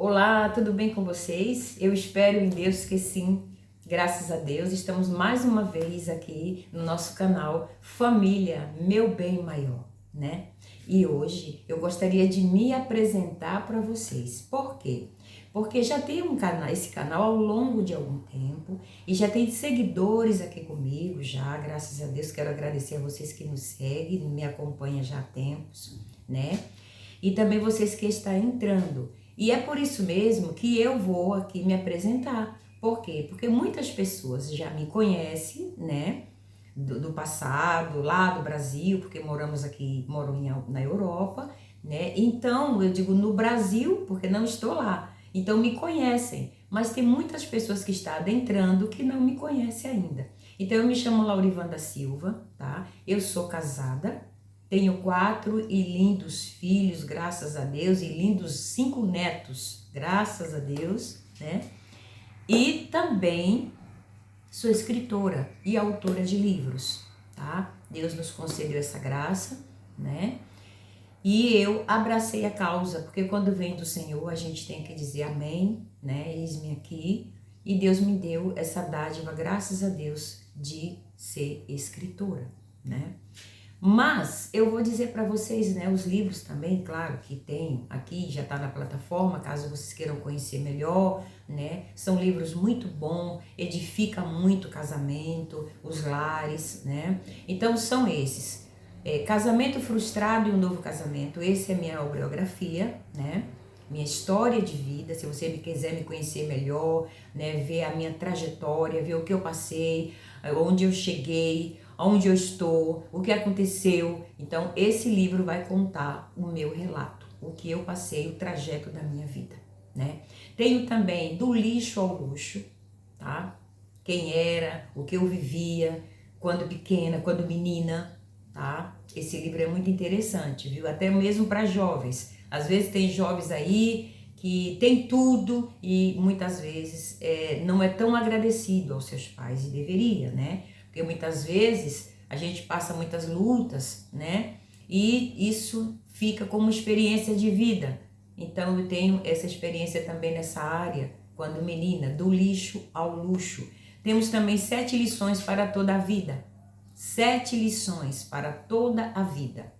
Olá, tudo bem com vocês? Eu espero em Deus que sim, graças a Deus. Estamos mais uma vez aqui no nosso canal Família Meu Bem Maior, né? E hoje eu gostaria de me apresentar para vocês. Por quê? Porque já tem esse canal ao longo de algum tempo e já tem seguidores aqui comigo já, graças a Deus. Quero agradecer a vocês que nos seguem, me acompanham já há tempos, né? E também vocês que estão entrando. E é por isso mesmo que eu vou aqui me apresentar. Por quê? Porque muitas pessoas já me conhecem, né? Do passado, lá do Brasil, porque moramos aqui, na Europa, né? Então, eu digo no Brasil, porque não estou lá. Então, me conhecem. Mas tem muitas pessoas que estão adentrando que não me conhecem ainda. Então, eu me chamo Laurivanda Silva, tá? Eu sou casada. Tenho 4 e lindos filhos, graças a Deus, e lindos 5 netos, graças a Deus, né? E também sou escritora e autora de livros, tá? Deus nos concedeu essa graça, né? E eu abracei a causa, porque quando vem do Senhor, a gente tem que dizer amém, né? Eis-me aqui. E Deus me deu essa dádiva, graças a Deus, de ser escritora, né? Mas eu vou dizer para vocês, né, os livros também, claro, que tem aqui, já está na plataforma, caso vocês queiram conhecer melhor, né, são livros muito bons, edifica muito o casamento, os lares, né, então são esses, Casamento Frustrado e um Novo Casamento, esse é minha biografia, né, minha história de vida, se você quiser me conhecer melhor, né, ver a minha trajetória, ver o que eu passei, onde eu cheguei, onde eu estou, o que aconteceu. Então, esse livro vai contar o meu relato, o que eu passei, o trajeto da minha vida, né? Tenho também Do Lixo ao Luxo, tá? Quem era, o que eu vivia, quando pequena, quando menina, tá? Esse livro é muito interessante, viu? Até mesmo para jovens. Às vezes tem jovens aí que tem tudo e muitas vezes não é tão agradecido aos seus pais e deveria, né? Porque muitas vezes a gente passa muitas lutas, né? E isso fica como experiência de vida. Então eu tenho essa experiência também nessa área, quando menina, do lixo ao luxo. Temos também 7 lições para toda a vida. 7 lições para toda a vida.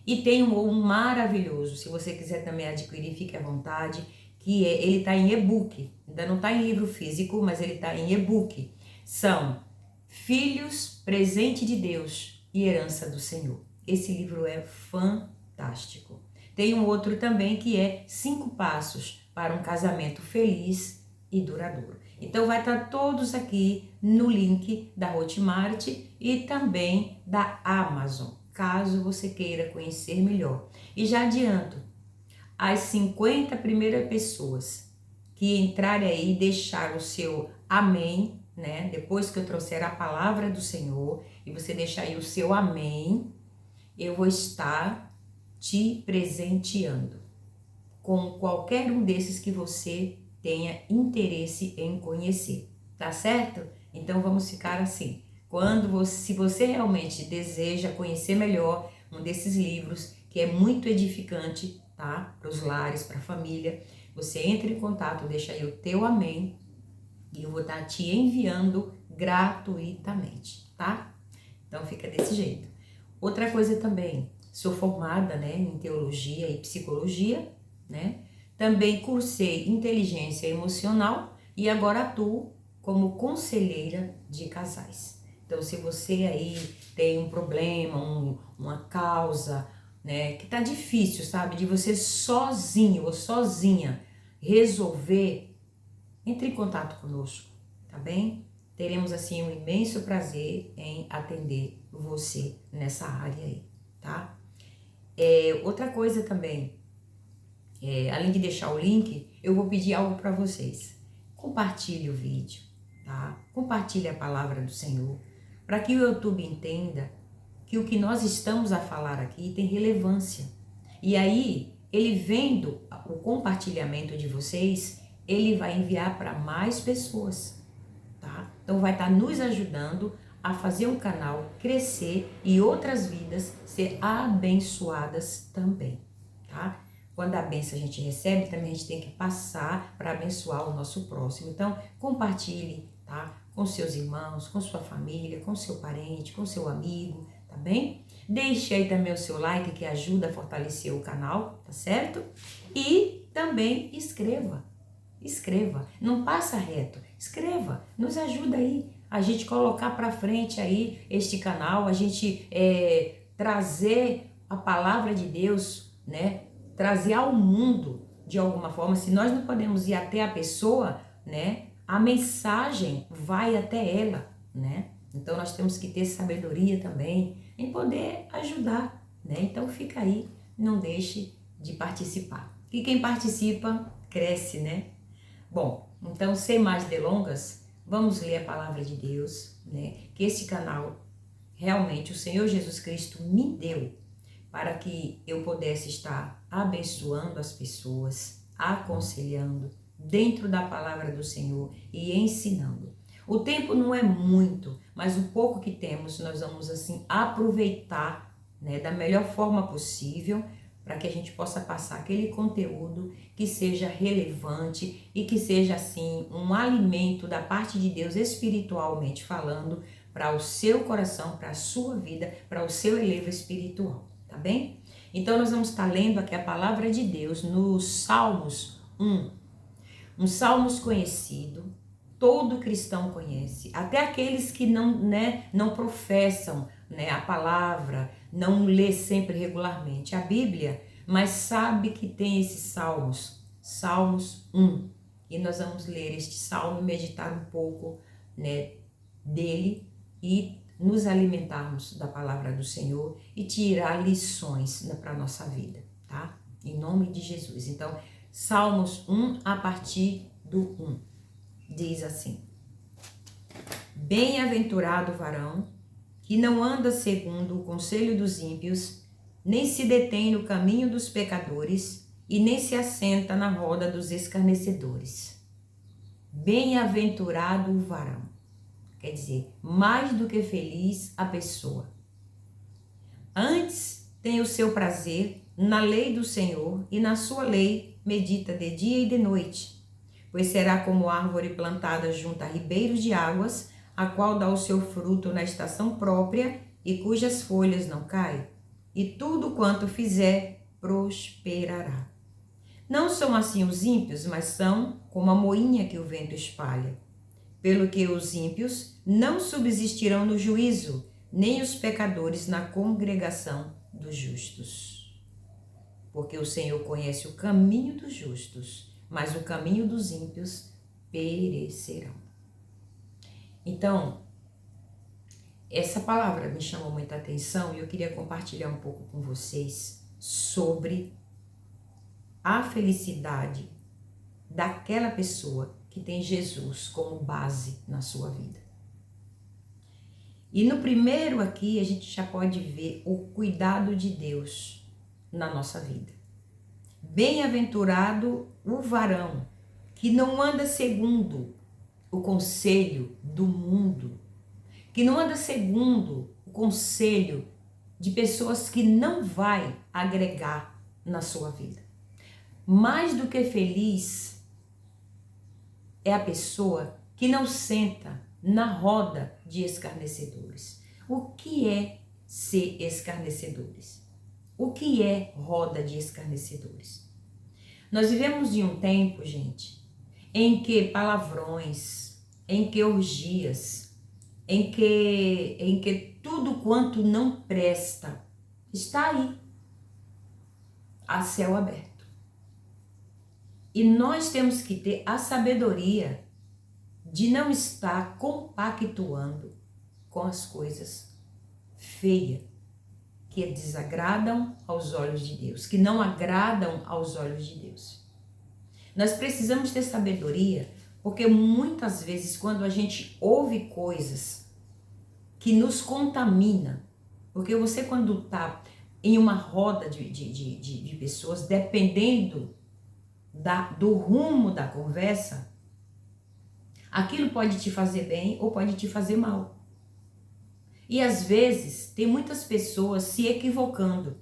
E tem um maravilhoso, se você quiser também adquirir, fique à vontade, que ele está em e-book. Ainda não está em livro físico, mas ele está em e-book. São Filhos, Presente de Deus e Herança do Senhor. Esse livro é fantástico. Tem um outro também que é 5 Passos para um Casamento Feliz e Duradouro. Então vai estar todos aqui no link da Hotmart e também da Amazon, caso você queira conhecer melhor. E já adianto, as 50 primeiras pessoas que entrarem aí e deixar o seu amém, né? Depois que eu trouxer a palavra do Senhor e você deixar aí o seu amém, eu vou estar te presenteando com qualquer um desses que você tenha interesse em conhecer, tá certo? Então vamos ficar assim. Se você realmente deseja conhecer melhor um desses livros, que é muito edificante, tá? Para os lares, para a família, você entra em contato, deixa aí o teu amém e eu vou estar te enviando gratuitamente, tá? Então fica desse jeito. Outra coisa também, sou formada, né, em teologia e psicologia, né? Também cursei inteligência emocional e agora atuo como conselheira de casais. Então, se você aí tem um problema, uma causa, né, que tá difícil, sabe, de você sozinho ou sozinha resolver, entre em contato conosco, tá bem? Teremos assim um imenso prazer em atender você nessa área aí, tá? Outra coisa também, além de deixar o link, eu vou pedir algo para vocês. Compartilhe o vídeo, tá? Compartilhe a palavra do Senhor, para que o YouTube entenda que o que nós estamos a falar aqui tem relevância. E aí, ele vendo o compartilhamento de vocês, ele vai enviar para mais pessoas, tá? Então vai estar nos ajudando a fazer um canal crescer e outras vidas ser abençoadas também, tá? quando a bênção a gente recebe, também a gente tem que passar para abençoar o nosso próximo. Então, compartilhe, tá? Com seus irmãos, com sua família, com seu parente, com seu amigo, tá bem? Deixe aí também o seu like, que ajuda a fortalecer o canal, tá certo? E também escreva, não passa reto, escreva, nos ajuda aí a gente colocar para frente aí este canal, a gente trazer a palavra de Deus, né? Trazer ao mundo de alguma forma. Se nós não podemos ir até a pessoa, né? A mensagem vai até ela, né? Então nós temos que ter sabedoria também em poder ajudar, né? Então fica aí, não deixe de participar. E quem participa, cresce, né? Bom, então sem mais delongas, vamos ler a palavra de Deus, né? Que esse canal, realmente, o Senhor Jesus Cristo me deu para que eu pudesse estar abençoando as pessoas, aconselhando, dentro da palavra do Senhor e ensinando. O tempo não é muito, mas o pouco que temos nós vamos assim aproveitar, né, da melhor forma possível, para que a gente possa passar aquele conteúdo que seja relevante e que seja assim um alimento da parte de Deus espiritualmente falando para o seu coração, para a sua vida, para o seu elevo espiritual, tá bem? Então nós vamos estar lendo aqui a palavra de Deus nos Salmos 1. Um Salmos conhecido, todo cristão conhece, até aqueles que não professam, né, a palavra, não lê sempre regularmente a Bíblia, mas sabe que tem esses Salmos, Salmos 1. E nós vamos ler este Salmo e meditar um pouco, né, dele e nos alimentarmos da palavra do Senhor e tirar lições para a nossa vida, tá? Em nome de Jesus. Então, Salmos 1, a partir do 1, diz assim: Bem-aventurado o varão que não anda segundo o conselho dos ímpios, nem se detém no caminho dos pecadores, e nem se assenta na roda dos escarnecedores. Bem-aventurado o varão, quer dizer, mais do que feliz a pessoa. Antes tem o seu prazer na lei do Senhor, e na sua lei medita de dia e de noite, pois será como árvore plantada junto a ribeiros de águas, a qual dá o seu fruto na estação própria e cujas folhas não caem, e tudo quanto fizer prosperará. Não são assim os ímpios, mas são como a moinha que o vento espalha. Pelo que os ímpios não subsistirão no juízo, nem os pecadores na congregação dos justos. Porque o Senhor conhece o caminho dos justos, mas o caminho dos ímpios perecerão. Então, essa palavra me chamou muita atenção e eu queria compartilhar um pouco com vocês sobre a felicidade daquela pessoa que tem Jesus como base na sua vida. E no primeiro aqui a gente já pode ver o cuidado de Deus na nossa vida. Bem-aventurado o varão que não anda segundo o conselho do mundo, que não anda segundo o conselho de pessoas que não vai agregar na sua vida. Mais do que feliz é a pessoa que não senta na roda de escarnecedores. O que é ser escarnecedores? O que é roda de escarnecedores? Nós vivemos em um tempo, gente, em que palavrões, em que orgias, em que tudo quanto não presta está aí, a céu aberto. E nós temos que ter a sabedoria de não estar compactuando com as coisas feias, que desagradam aos olhos de Deus, que não agradam aos olhos de Deus. Nós precisamos ter sabedoria, porque muitas vezes quando a gente ouve coisas que nos contaminam, porque você quando está em uma roda de pessoas, dependendo do rumo da conversa, aquilo pode te fazer bem ou pode te fazer mal. E às vezes tem muitas pessoas se equivocando.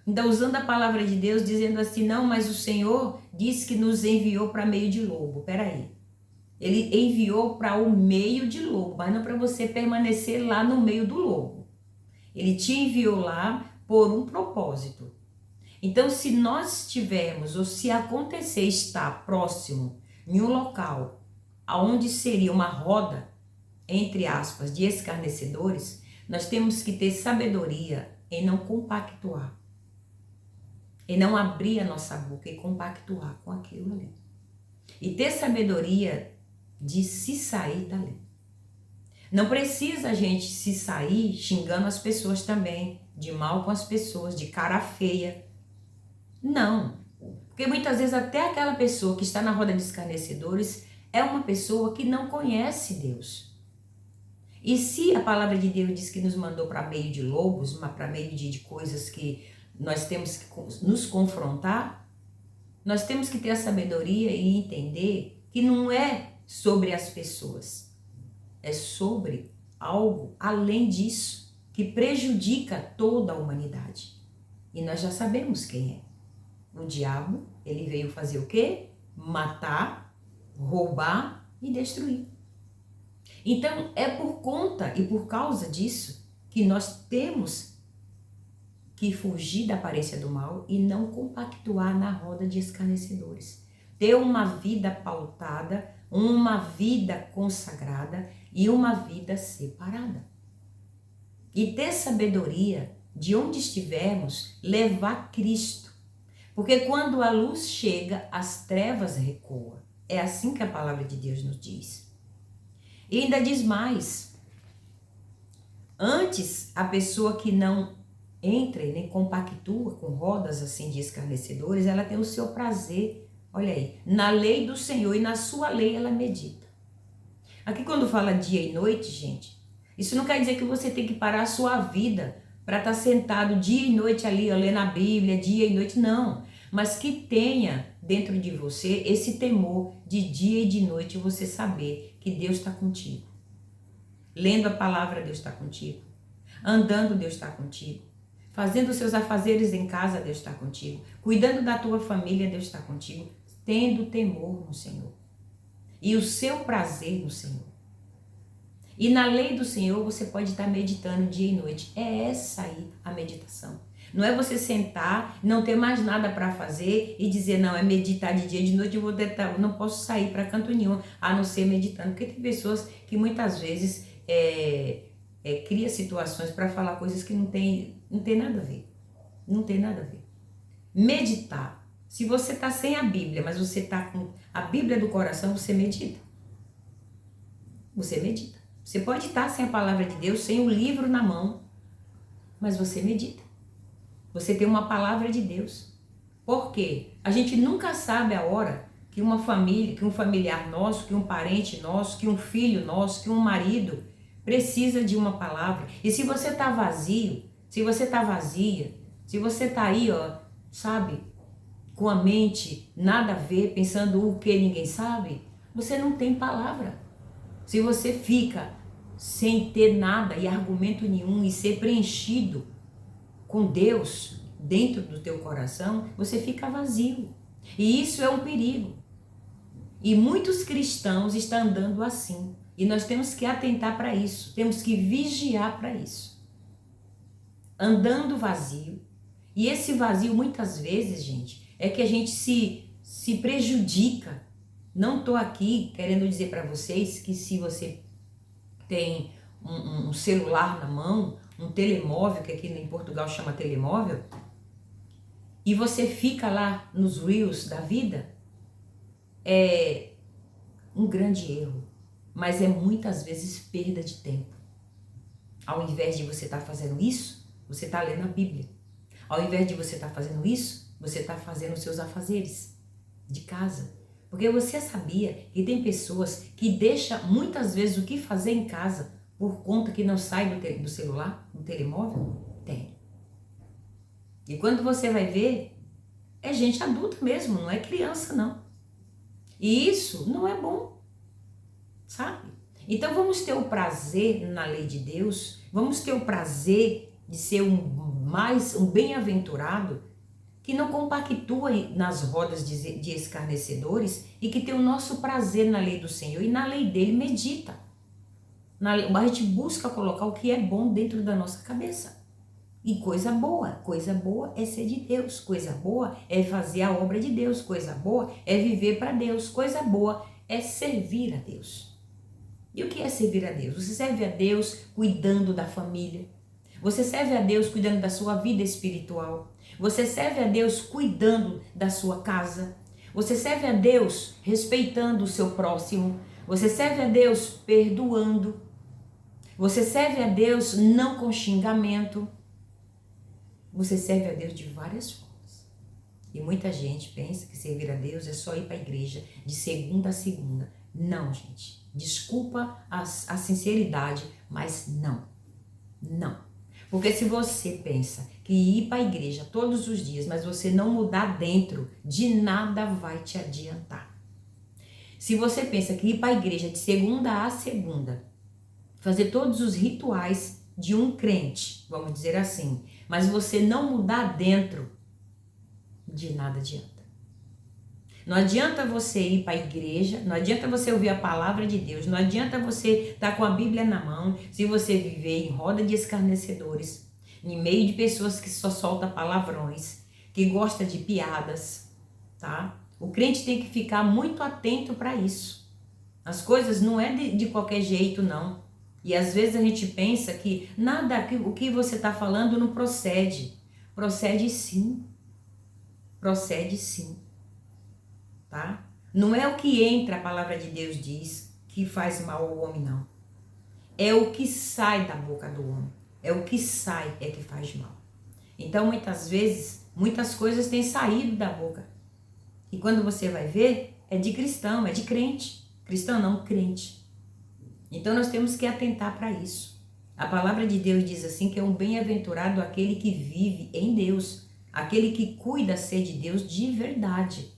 Ainda usando a palavra de Deus, dizendo assim, não, mas o Senhor disse que nos enviou para meio de lobo. Peraí. Ele enviou para o meio de lobo, mas não para você permanecer lá no meio do lobo. Ele te enviou lá por um propósito. Então, se nós tivermos, ou se acontecer estar próximo em um local onde seria uma roda, entre aspas, de escarnecedores, nós temos que ter sabedoria em não compactuar, em não abrir a nossa boca e compactuar com aquilo ali. E ter sabedoria de se sair dali. Não precisa a gente se sair xingando as pessoas também, de mal com as pessoas, de cara feia. Não, porque muitas vezes até aquela pessoa que está na roda de escarnecedores é uma pessoa que não conhece Deus. E se a palavra de Deus diz que nos mandou para meio de lobos, para meio de coisas que nós temos que nos confrontar, nós temos que ter a sabedoria e entender que não é sobre as pessoas, é sobre algo além disso, que prejudica toda a humanidade. E nós já sabemos quem é. O diabo, ele veio fazer o quê? Matar, roubar e destruir. Então, é por conta e por causa disso que nós temos que fugir da aparência do mal e não compactuar na roda de escarnecedores. Ter uma vida pautada, uma vida consagrada e uma vida separada. E ter sabedoria de onde estivermos, levar Cristo. Porque quando a luz chega, as trevas recuam. É assim que a palavra de Deus nos diz. E ainda diz mais. Antes, a pessoa que não entra e nem compactua com rodas assim de escarnecedores, ela tem o seu prazer, olha aí, na lei do Senhor e na sua lei ela medita. Aqui quando fala dia e noite, gente, isso não quer dizer que você tem que parar a sua vida para estar sentado dia e noite ali, ó, lendo a Bíblia, dia e noite, não. Mas que tenha dentro de você esse temor de dia e de noite você saber que Deus está contigo. Lendo a palavra, Deus está contigo. Andando, Deus está contigo. Fazendo os seus afazeres em casa, Deus está contigo. Cuidando da tua família, Deus está contigo. Tendo temor no Senhor. E o seu prazer no Senhor. E na lei do Senhor você pode estar meditando dia e noite. É essa aí a meditação. Não é você sentar, não ter mais nada para fazer e dizer, não, é meditar de dia e de noite, eu não posso sair para canto nenhum, a não ser meditando. Porque tem pessoas que muitas vezes cria situações para falar coisas que não tem nada a ver. Não tem nada a ver. Meditar. Se você está sem a Bíblia, mas você está com a Bíblia do coração, você medita. Você medita. Você pode estar sem a palavra de Deus, sem o livro na mão, mas você medita. Você tem uma palavra de Deus. Por quê? A gente nunca sabe a hora que uma família, que um familiar nosso, que um parente nosso, que um filho nosso, que um marido precisa de uma palavra. E se você está vazio, se você está vazia, se você está aí, ó, sabe, com a mente nada a ver, pensando o que ninguém sabe, você não tem palavra. Se você fica sem ter nada e argumento nenhum e ser preenchido com Deus dentro do teu coração, você fica vazio. E isso é um perigo. E muitos cristãos estão andando assim. E nós temos que atentar para isso. Temos que vigiar para isso. Andando vazio. E esse vazio, muitas vezes, gente, é que a gente se prejudica. Não estou aqui querendo dizer para vocês que se você tem um celular na mão, um telemóvel, que aqui em Portugal chama telemóvel, e você fica lá nos reels da vida, é um grande erro, mas é muitas vezes perda de tempo. Ao invés de você estar fazendo isso, você está lendo a Bíblia. Ao invés de você estar fazendo isso, você está fazendo os seus afazeres de casa. Porque você sabia que tem pessoas que deixam muitas vezes o que fazer em casa por conta que não sai do celular, do telemóvel? Tem. E quando você vai ver, é gente adulta mesmo, não é criança não. E isso não é bom, sabe? Então vamos ter o prazer na lei de Deus, vamos ter o prazer de ser um mas um bem-aventurado que não compactua nas rodas de escarnecedores e que tem o nosso prazer na lei do Senhor e na lei dele medita. A gente busca colocar o que é bom dentro da nossa cabeça. E coisa boa é ser de Deus, coisa boa é fazer a obra de Deus, coisa boa é viver para Deus, coisa boa é servir a Deus. E o que é servir a Deus? Você serve a Deus cuidando da família, você serve a Deus cuidando da sua vida espiritual, você serve a Deus cuidando da sua casa, você serve a Deus respeitando o seu próximo, você serve a Deus perdoando, você serve a Deus não com xingamento. Você serve a Deus de várias formas. E muita gente pensa que servir a Deus é só ir para a igreja de segunda a segunda. Não, gente. Desculpa a sinceridade, mas não. Não. Porque se você pensa que ir para a igreja todos os dias, mas você não mudar dentro, de nada vai te adiantar. Se você pensa que ir para a igreja de segunda a segunda, fazer todos os rituais de um crente, vamos dizer assim, mas você não mudar dentro, de nada adianta. Não adianta você ir para a igreja, não adianta você ouvir a palavra de Deus, não adianta você estar com a Bíblia na mão, se você viver em roda de escarnecedores, em meio de pessoas que só soltam palavrões, que gostam de piadas, tá? O crente tem que ficar muito atento para isso. As coisas não é de qualquer jeito, não. E às vezes a gente pensa que nada, o que você está falando não procede. Procede sim. Procede sim. Tá? Não é o que entra, a palavra de Deus diz, que faz mal ao homem, não. É o que sai da boca do homem. É o que sai é que faz mal. Então, muitas vezes, muitas coisas têm saído da boca. E quando você vai ver, é de cristão, é de crente. Cristão não, crente. Então nós temos que atentar para isso. A palavra de Deus diz assim que é um bem-aventurado aquele que vive em Deus, aquele que cuida ser de Deus de verdade.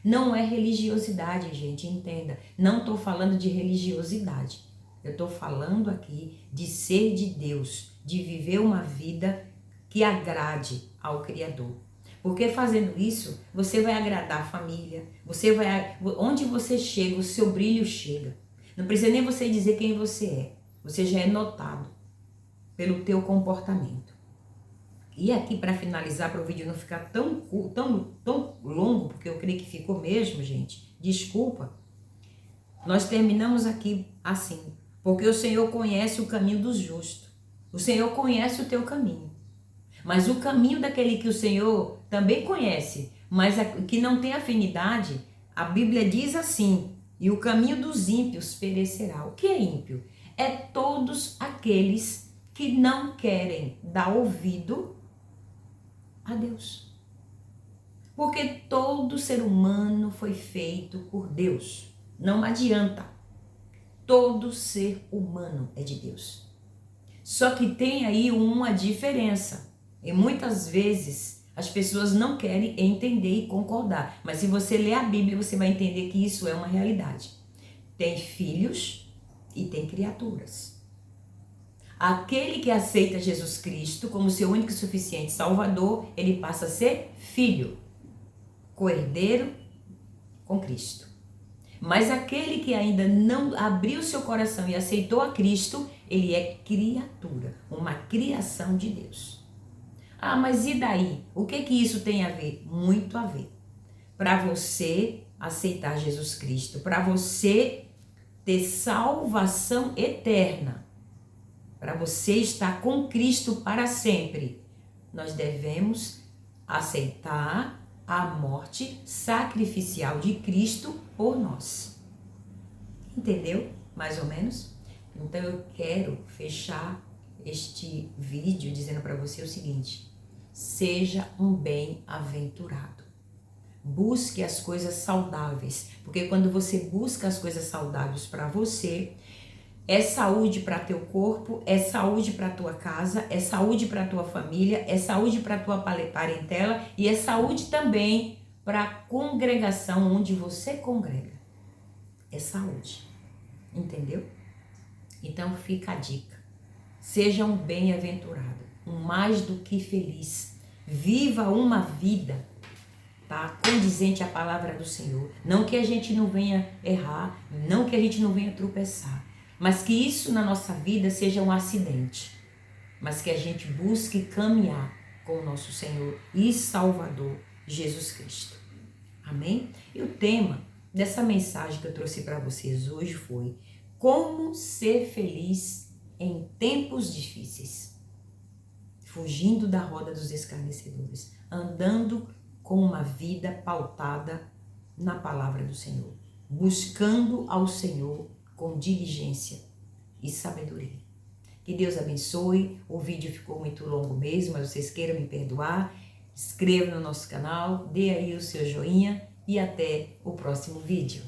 Não é religiosidade, gente, entenda. Não estou falando de religiosidade. Eu estou falando aqui de ser de Deus, de viver uma vida que agrade ao Criador. Porque fazendo isso, você vai agradar a família, onde você chega, o seu brilho chega. Não precisa nem você dizer quem você é. Você já é notado pelo teu comportamento. E aqui para finalizar, para o vídeo não ficar tão longo, porque eu creio que ficou mesmo, gente. Desculpa. Nós terminamos aqui assim. Porque o Senhor conhece o caminho dos justos. O Senhor conhece o teu caminho. Mas o caminho daquele que o Senhor também conhece, mas que não tem afinidade, a Bíblia diz assim: e o caminho dos ímpios perecerá. O que é ímpio? É todos aqueles que não querem dar ouvido a Deus. Porque todo ser humano foi feito por Deus. Não adianta. Todo ser humano é de Deus. Só que tem aí uma diferença. E muitas vezes as pessoas não querem entender e concordar. Mas se você ler a Bíblia, você vai entender que isso é uma realidade. Tem filhos e tem criaturas. Aquele que aceita Jesus Cristo como seu único e suficiente Salvador, ele passa a ser filho, co-herdeiro com Cristo. Mas aquele que ainda não abriu seu coração e aceitou a Cristo, ele é criatura, uma criação de Deus. Ah, mas e daí? O que isso tem a ver? Muito a ver. Para você aceitar Jesus Cristo, para você ter salvação eterna, para você estar com Cristo para sempre, nós devemos aceitar a morte sacrificial de Cristo por nós. Entendeu? Mais ou menos? Então eu quero fechar este vídeo dizendo para você o seguinte: seja um bem-aventurado. Busque as coisas saudáveis, porque quando você busca as coisas saudáveis para você, é saúde para teu corpo, é saúde para tua casa, é saúde para tua família, é saúde para tua parentela e é saúde também para a congregação onde você congrega. É saúde. Entendeu? Então fica a dica. Seja um bem-aventurado. um mais do que feliz. Viva uma vida, tá? Condizente à palavra do Senhor. Não que a gente não venha errar, não que a gente não venha tropeçar, mas que isso na nossa vida seja um acidente, mas que a gente busque caminhar com o nosso Senhor e Salvador, Jesus Cristo. Amém? E o tema dessa mensagem que eu trouxe para vocês hoje foi: como ser feliz em tempos difíceis. Fugindo da roda dos escarnecedores, andando com uma vida pautada na palavra do Senhor, buscando ao Senhor com diligência e sabedoria. Que Deus abençoe. O vídeo ficou muito longo mesmo, mas vocês queiram me perdoar. Inscreva no nosso canal, dê aí o seu joinha e até o próximo vídeo.